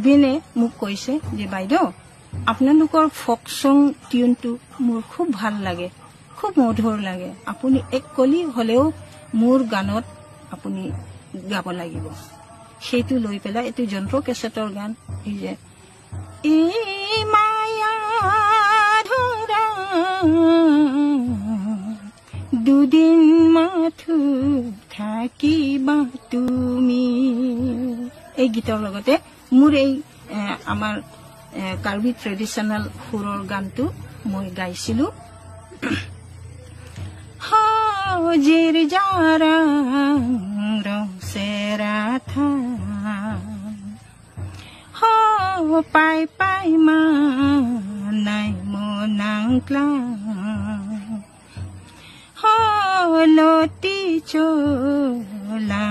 বিবিনে মোক কৈছে যে বাইদেউ আপোনালোকৰ ফক সং টিউনটো মোৰ খুব ভাল লাগে, খুব মধুৰ লাগে, আপুনি এক কলি হলেও মোৰ গানত আপুনি গাব লাগিব। সেইটো লৈ পেলাই এইটো যন্ত্ৰ কেছেটৰ গান, এই যে এই মায়া ধৰা দুদিন মাথো থাকিবা তুমি, এই গীতৰ লগতে মোৰ এই আমাৰ কাৰ্বি ট্ৰেডিশ্যনেল সুৰৰ গানটো মই গাইছিলো। হাজিৰ জাৰা ৰসেৰা থা পাই পাই মা নাই মনাংক্লা লতি চোলা